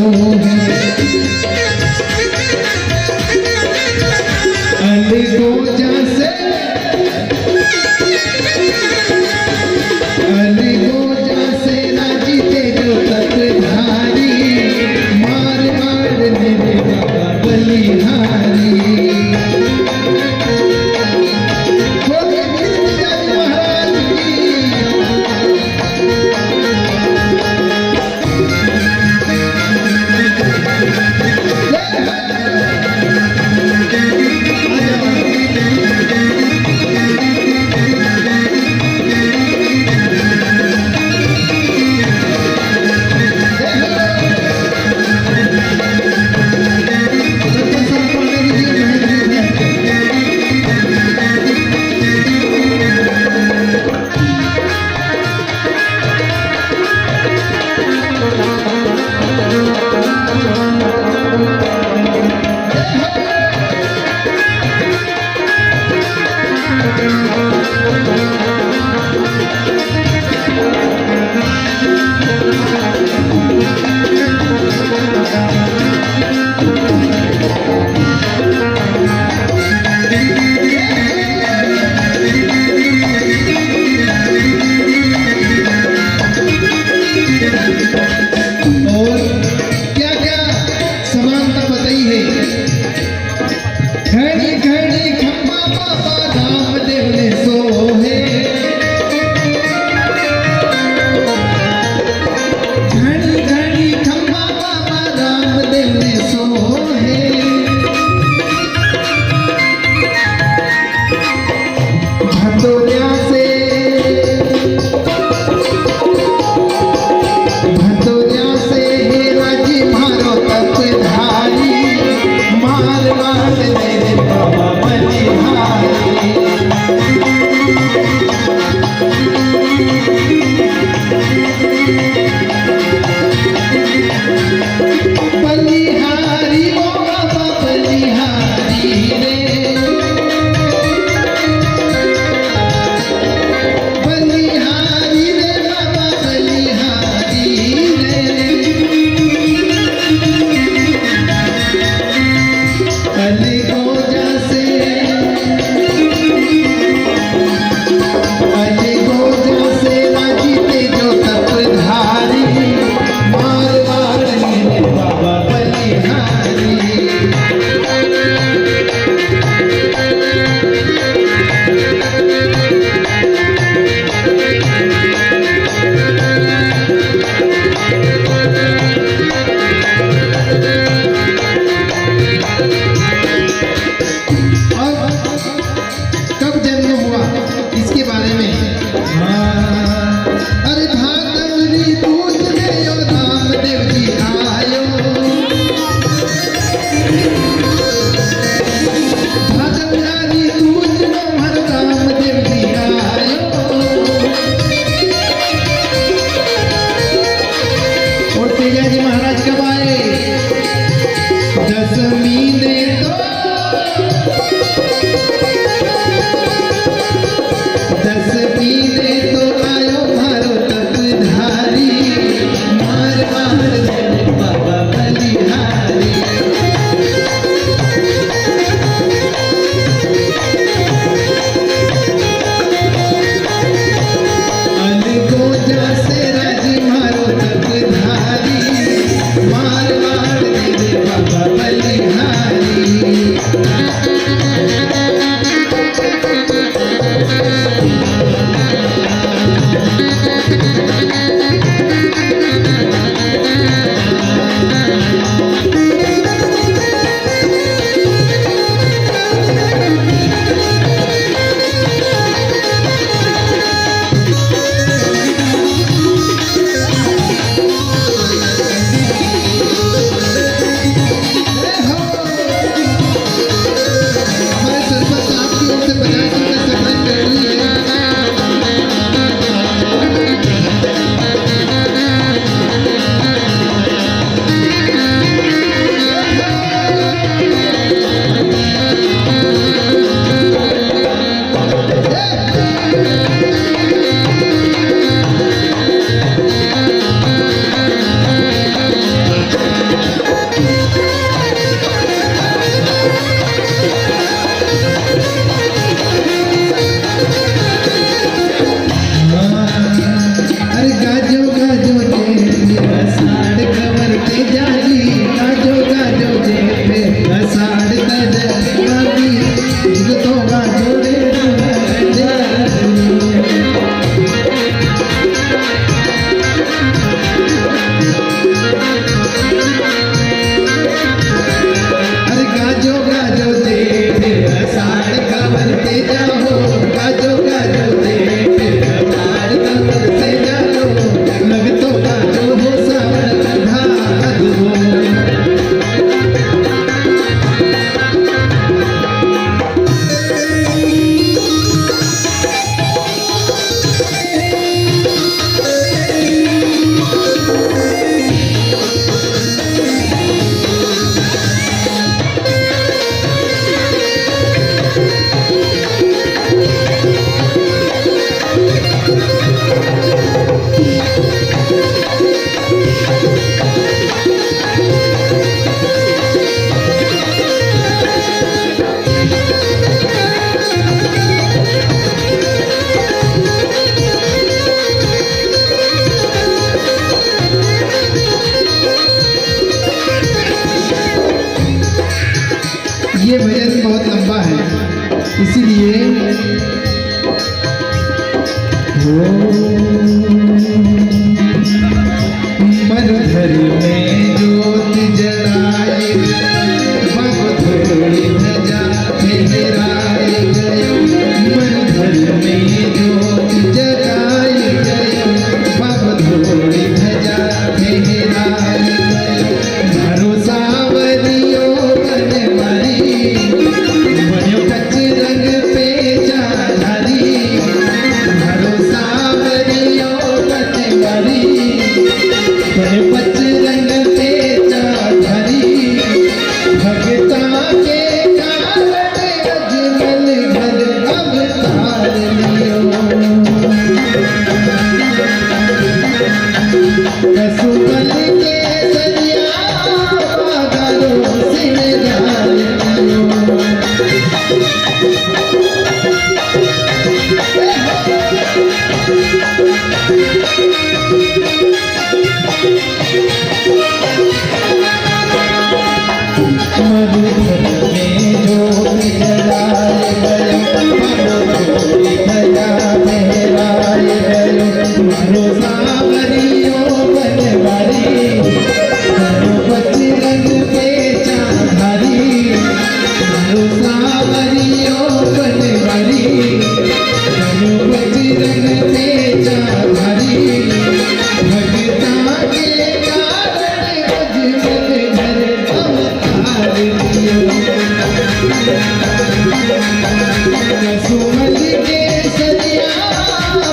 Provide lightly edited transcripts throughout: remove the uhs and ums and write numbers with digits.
है। अलगोजा से राजीते जो तत्धारी, मार मार मेरे बाबा बलिहारी। ये भजन बहुत लंबा है, इसीलिए मन घर में ज्योत जलाए, बब थोड़ी ध्वजा फहराए गयो। मन घर में ज्योत जलाए गयो, बब थोड़ी ध्वजा फहराए गयो। मारो सावरियो बनवारी, बन्यो कच रंग पे चाधारी। मारो सावरियो बनवारी, बन्यो कच रंग पे चाधारी। भगता के कारण अजमल घर अवतार लियो। रसूल के सरिया बागरो सिंगार लियो। मधुकर में ज्योत जलाए गयो, बब थोड़ी ध्वजा फहराए गयो। मारो सावरियो बनवारी, बन्यो कच रंग पे चाधारी। मारो सावरियो बनवारी, बन्यो कच रंग पे चाधारी। भगता के कारण अजमल घर अवतार लियो। रसूल के सरिया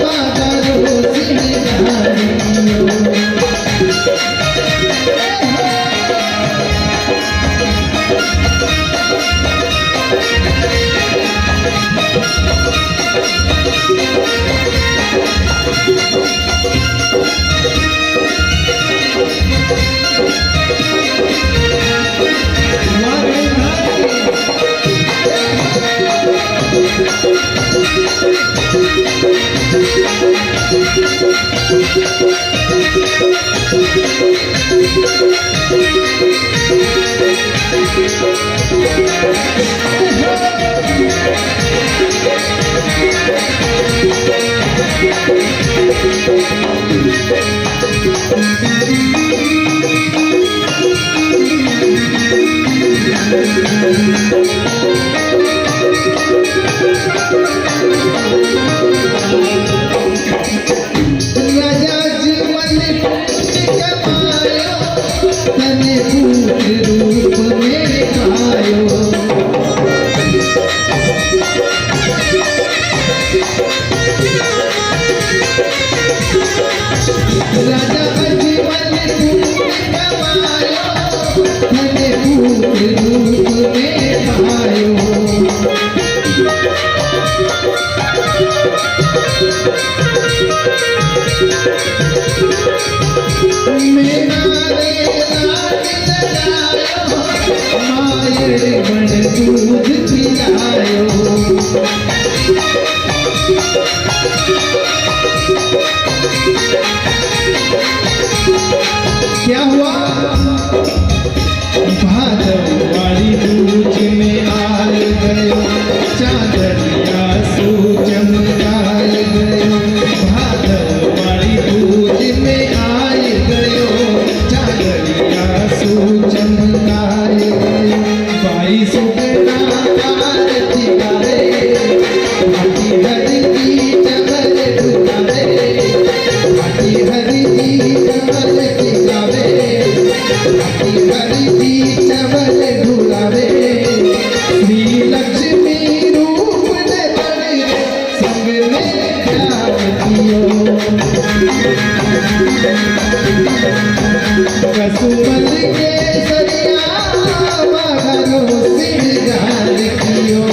बागरो सिंगार लियो। राजा जीवन पुण्य कमायो, तने भूत रूप में पायो। राजा जीवन पुण्य कमायो, तने भूत रूप में पायो। मेरा रे लाड लगायो, मायर बन दूध पिलायो। क्या हुआ? भादव वाली दूज में आल गयो, चांदनिया सू चमकाए गयो। भादव वाली दूज में आए गयो, चांदनिया सू चमकाए गयो। बाई सुगना आरती गावे, भाटी हरि की चमन डुलावे। भाटी हरि की चमन गावे, भाटी हरि की चमन डुलावे। श्री लक्ष्मी रूप ने बड़े संग में प्यार कियो। रसूल के सरिया बागरो सिंगार कियो।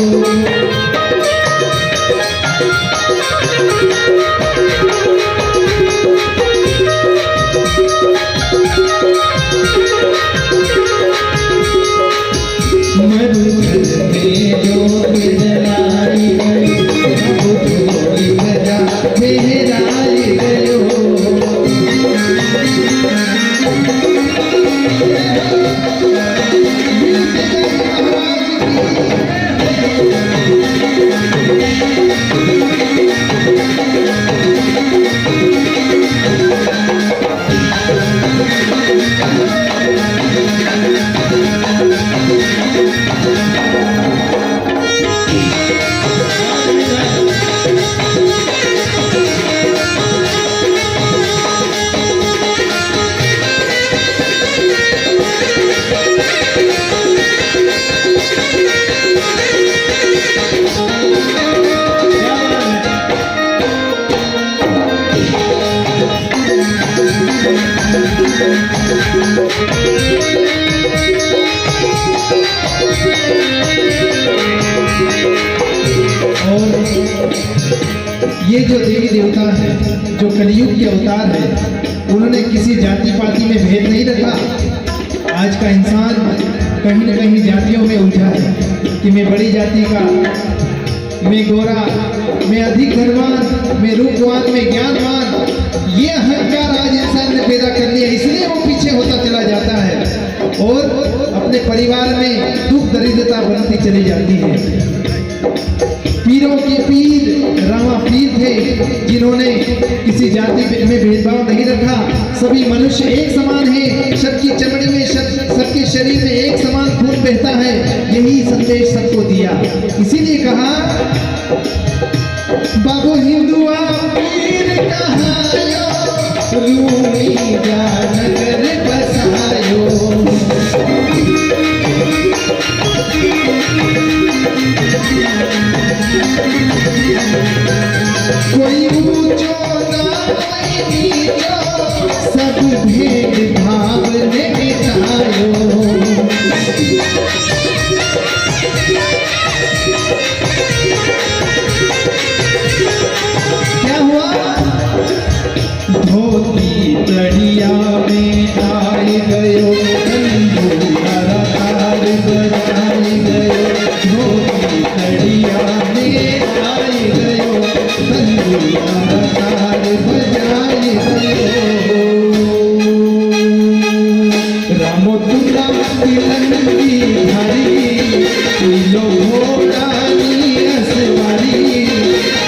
मधुकर में ज्योत जलाई गयो, बब थोड़ी ध्वजा फहराए गयो। ये जो देवी देवता है, जो कलयुग के अवतार है, उन्होंने किसी जाति पाति में भेद नहीं रखा। आज का इंसान कहीं न कहीं जातियों में उलझा है कि मैं बड़ी जाति का, मैं गोरा, मैं अधिक धनवान, मैं रूपवान, मैं ज्ञानवान। ये अहंकार आज इंसान ने पैदा कर लिया, इसलिए वो पीछे होता चला जाता है और अपने परिवार में दुख दरिद्रता बनती चली जाती है। पीरों के पीर रामा पीर थे, जिन्होंने किसी जाति में भेदभाव नहीं रखा। सभी मनुष्य एक समान है, सबकी चमड़ी में, सबके शरीर में एक समान खून बहता है। यही संदेश सबको दिया। इसीलिए कहा बाबू हिंदुआ पीर कहायो, रूमी नगर बसायो। कोई ऊंचो ना कोई नीचो, सब भेद भाव ने मिटायो। क्या हुआ? धोती तड़िया में आए गयो, तंदूरा तार बजाए गयो। धोती तड़िया में आए गयो, तंदूरा तार बजाए गयो। रामो तुला तिलंगी हरी, तुलो घोड़ानी असवारी।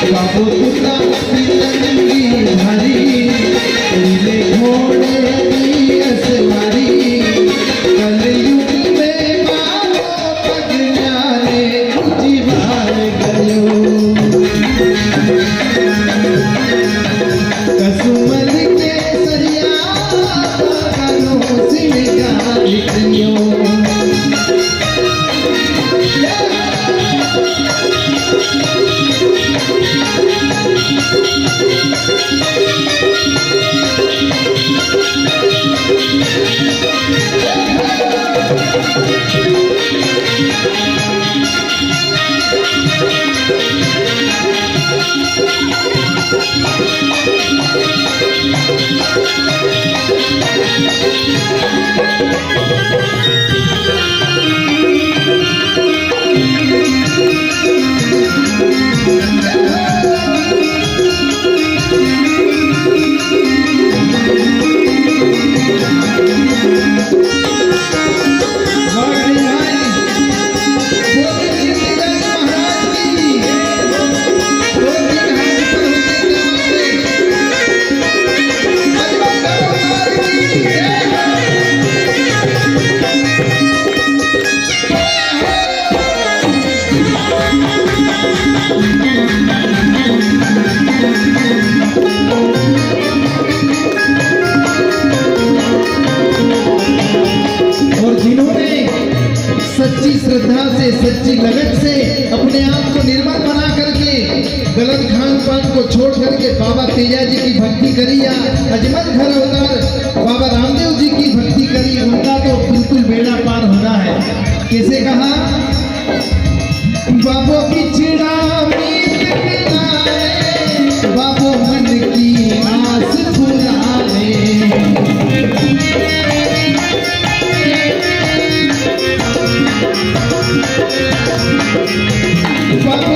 बाबू तुला तिलंगी हरी, तुले घोड़ानी असवारी। कलयुग में बाबो पगलाने जीवार गयो। कसुमल के सरिया कानो सिंगार कियो। सच्ची श्रद्धा से, सच्ची लगन से अपने आप को निर्मल बना करके, गलत खान पान को छोड़ करके बाबा तेजा जी की भक्ति करी या अजमत घर अवतार बाबा रामदेव जी की भक्ति करी, उनका तो बिल्कुल बेड़ा पार होना है। कैसे कहा? बाबो की चिड़ा मीत पिलाए, बाबो मन की आस फुलाए। बाबो